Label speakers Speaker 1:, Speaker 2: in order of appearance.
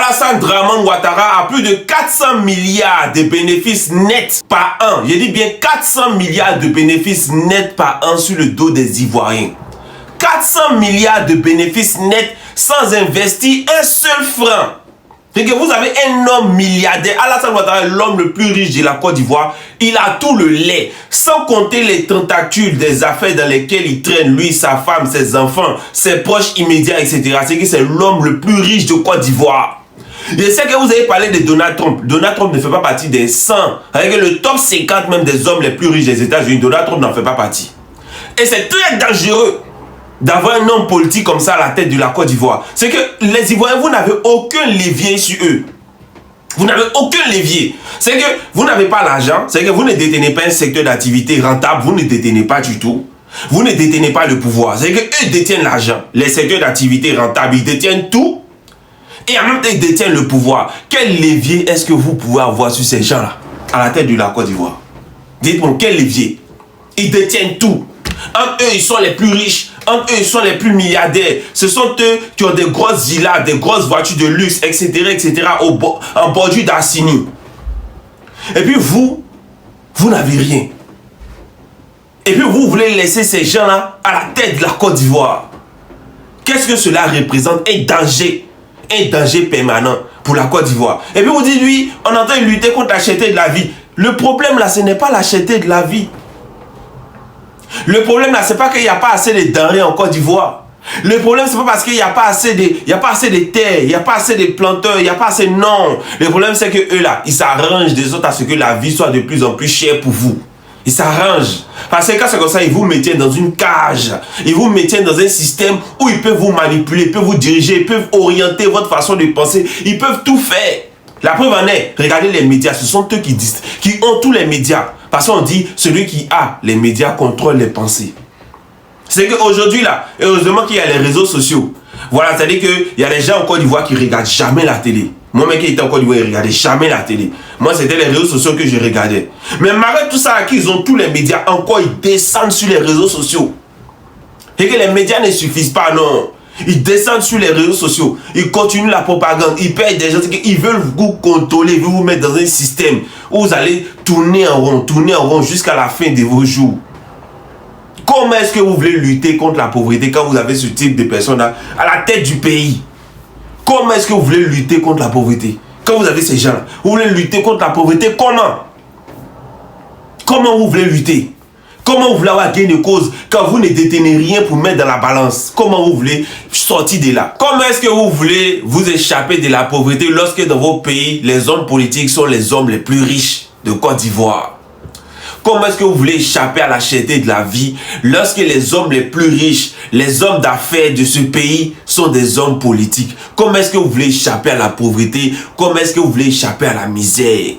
Speaker 1: Alassane Dramane Ouattara a plus de 400 milliards de bénéfices nets par an. Je dis bien 400 milliards de bénéfices nets par an sur le dos des Ivoiriens. 400 milliards de bénéfices nets sans investir un seul franc. C'est que vous avez un homme milliardaire. Alassane Ouattara est l'homme le plus riche de la Côte d'Ivoire. Il a tout le lait. Sans compter les tentacules des affaires dans lesquelles il traîne, lui, sa femme, ses enfants, ses proches immédiats, etc. C'est que c'est l'homme le plus riche de Côte d'Ivoire. Je sais que vous avez parlé de Donald Trump. Donald Trump ne fait pas partie des 100. Avec le top 50 même des hommes les plus riches des États-Unis, Donald Trump n'en fait pas partie. Et c'est très dangereux d'avoir un homme politique comme ça à la tête de la Côte d'Ivoire. C'est que les Ivoiriens, vous n'avez aucun levier sur eux. Vous n'avez aucun levier. C'est que vous n'avez pas l'argent. C'est que vous ne détenez pas un secteur d'activité rentable. Vous ne détenez pas du tout. Vous ne détenez pas le pouvoir. C'est que eux détiennent l'argent. Les secteurs d'activité rentables, ils détiennent tout. Et en même temps, ils détiennent le pouvoir. Quel levier est-ce que vous pouvez avoir sur ces gens-là à la tête de la Côte d'Ivoire? Dites-moi, quel levier? Ils détiennent tout. Entre eux, ils sont les plus riches. Entre eux, ils sont les plus milliardaires. Ce sont eux qui ont des grosses villas, des grosses voitures de luxe, etc., etc., en bordure d'Assini. Et puis vous n'avez rien. Et puis vous voulez laisser ces gens-là à la tête de la Côte d'Ivoire. Qu'est-ce que cela représente? Un danger permanent pour la Côte d'Ivoire. Et puis vous dites, oui, on est en train de lutter contre la cherté de la vie. Le problème là, ce n'est pas la cherté de la vie. Le problème là, c'est pas qu'il n'y a pas assez de denrées en Côte d'Ivoire. Le problème, c'est pas parce qu'il n'y a pas assez de, terres, il n'y a pas assez de planteurs, il n'y a pas assez, non. Le problème, c'est que eux là, ils s'arrangent des autres à ce que la vie soit de plus en plus chère pour vous. Ils s'arrangent. Parce que quand c'est comme ça, ils vous mettent dans une cage. Ils vous mettent dans un système où ils peuvent vous manipuler, ils peuvent vous diriger, ils peuvent orienter votre façon de penser. Ils peuvent tout faire. La preuve en est, regardez les médias, ce sont eux qui ont tous les médias. Parce qu'on dit, celui qui a les médias contrôle les pensées. C'est qu'aujourd'hui là, heureusement qu'il y a les réseaux sociaux. Voilà, c'est-à-dire qu'il y a des gens en Côte d'Ivoire qui ne regardent jamais la télé. Moi, mec qui était en Côte d'Ivoire, il ne regardait jamais la télé. Moi, c'était les réseaux sociaux que je regardais. Mais malgré tout ça, ils ont tous les médias, encore ils descendent sur les réseaux sociaux. Et que les médias ne suffisent pas, non. Ils descendent sur les réseaux sociaux. Ils continuent la propagande. Ils payent des gens. Ils veulent vous contrôler. Ils veulent vous mettre dans un système où vous allez tourner en rond jusqu'à la fin de vos jours. Comment est-ce que vous voulez lutter contre la pauvreté quand vous avez ce type de personnes à la tête du pays? Comment est-ce que vous voulez lutter contre la pauvreté quand vous avez ces gens-là? Vous voulez lutter contre la pauvreté comment? Comment vous voulez lutter? Comment vous voulez avoir gain de cause quand vous ne détenez rien pour mettre dans la balance? Comment vous voulez sortir de là? Comment est-ce que vous voulez vous échapper de la pauvreté lorsque dans vos pays, les hommes politiques sont les hommes les plus riches de Côte d'Ivoire? Comment est-ce que vous voulez échapper à la cherté de la vie lorsque les hommes les plus riches, les hommes d'affaires de ce pays sont des hommes politiques? Comment est-ce que vous voulez échapper à la pauvreté? Comment est-ce que vous voulez échapper à la misère?